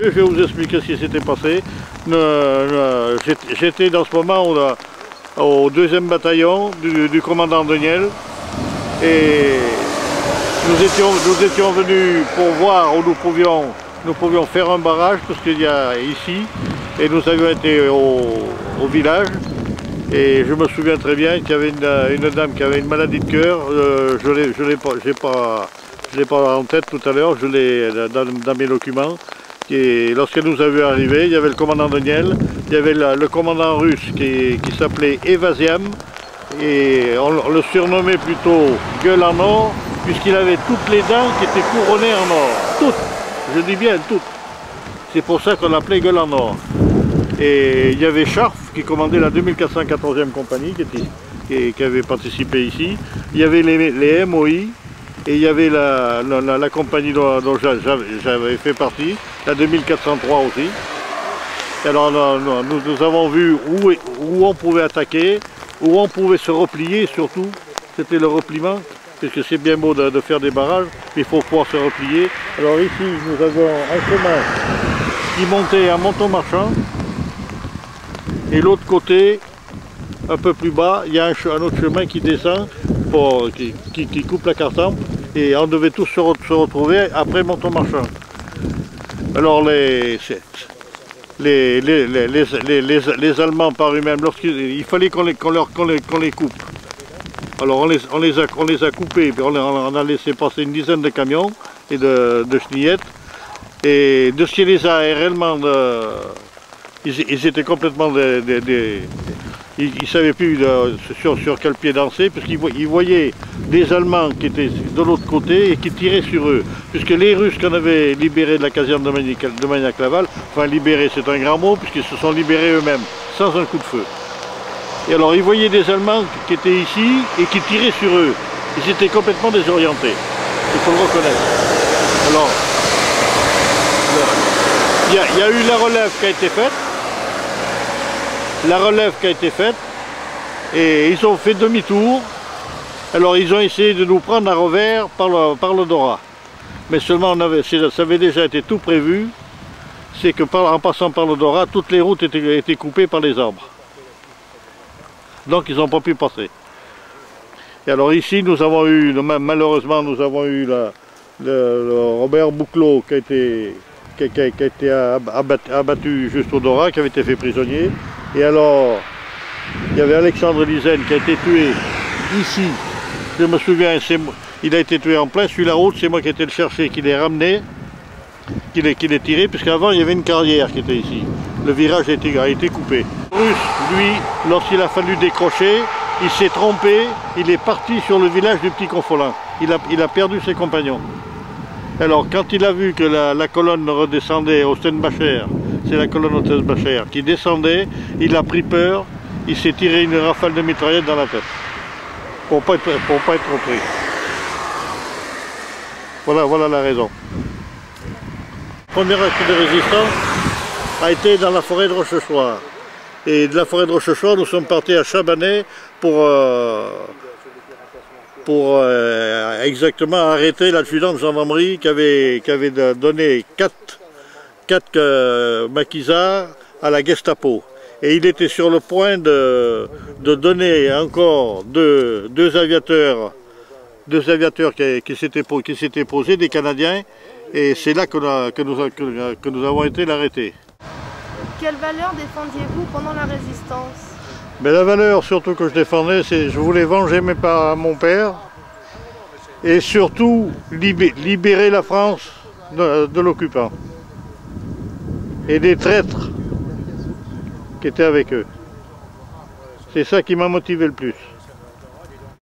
Je vais vous expliquer ce qui s'était passé. J'étais dans ce moment au 2e bataillon du commandant Deniel et nous étions venus pour voir où nous pouvions faire un barrage, parce qu'il y a ici, et nous avions été au village. Et je me souviens très bien qu'il y avait une dame qui avait une maladie de cœur. Je ne l'ai pas en tête tout à l'heure, je l'ai dans mes documents. Lorsqu'elle nous a vu arriver, il y avait le commandant Deniel, il y avait le commandant russe qui s'appelait Evasiam, et on le surnommait plutôt Gueule en or, puisqu'il avait toutes les dents qui étaient couronnées en or. Toutes, je dis bien toutes. C'est pour ça qu'on l'appelait Gueule en or. Et il y avait Scharf qui commandait la 2414e compagnie qui avait participé ici. Il y avait les MOI et il y avait la compagnie dont j'avais fait partie, la 2403 aussi. Et alors nous avons vu où on pouvait attaquer, où on pouvait se replier surtout. C'était le repliement, parce que c'est bien beau de faire des barrages, mais il faut pouvoir se replier. Alors ici nous avons un chemin qui montait à Monton-Marchand. Et l'autre côté, un peu plus bas, il y a un autre chemin qui descend, qui coupe la Cartemps, et on devait tous se retrouver après Monton-Marchand. Alors les Allemands par eux-mêmes, il fallait qu'on les coupe. Alors on les a coupés, puis on a laissé passer une dizaine de camions et de chenillettes, et de ce qui les a réellement... Ils étaient complètement ils ne savaient plus sur quel pied danser, puisqu'ils voyaient des Allemands qui étaient de l'autre côté et qui tiraient sur eux. Puisque les Russes qu'on avait libérés de la caserne de Magnac-Laval, enfin libérés c'est un grand mot, puisqu'ils se sont libérés eux-mêmes, sans un coup de feu. Et alors ils voyaient des Allemands qui étaient ici et qui tiraient sur eux. Ils étaient complètement désorientés, il faut le reconnaître. Alors, il y a eu la relève qui a été faite. Et ils ont fait demi-tour. Alors ils ont essayé de nous prendre à revers par le Dora. Mais seulement ça avait déjà été tout prévu. C'est que en passant par le Dora, toutes les routes étaient coupées par les arbres. Donc ils n'ont pas pu passer. Et alors ici nous avons eu, malheureusement nous avons eu le Robert Bouclot qui a été abattu juste au Dora, qui avait été fait prisonnier. Et alors, il y avait Alexandre Lizen qui a été tué ici. Je me souviens, il a été tué en plein sur la route, c'est moi qui ai été le chercher, qui l'ai ramené, qui l'ai tiré, puisqu'avant il y avait une carrière qui était ici. Le virage a été coupé. Le Russe, lui, lorsqu'il a fallu décrocher, il s'est trompé, il est parti sur le village du Petit Confolens. Il a perdu ses compagnons. Alors quand il a vu que la colonne redescendait au Stenbacher, c'est la colonne au Stenbacher qui descendait, il a pris peur, il s'est tiré une rafale de mitraillette dans la tête, pour pas être repris. Voilà la raison. Le premier acte de résistance a été dans la forêt de Rochechouart. Et de la forêt de Rochechouart, nous sommes partis à Chabanais pour exactement arrêter l'adjudant de gendarmerie qui avait donné 4 maquisards à la Gestapo. Et il était sur le point de donner encore deux aviateurs qui s'étaient posés, des Canadiens, et c'est là que nous avons été l'arrêter. Quelle valeur défendiez-vous pendant la résistance? Mais la valeur surtout que je défendais, c'est je voulais venger mon père et surtout libérer la France de l'occupant et des traîtres qui étaient avec eux. C'est ça qui m'a motivé le plus.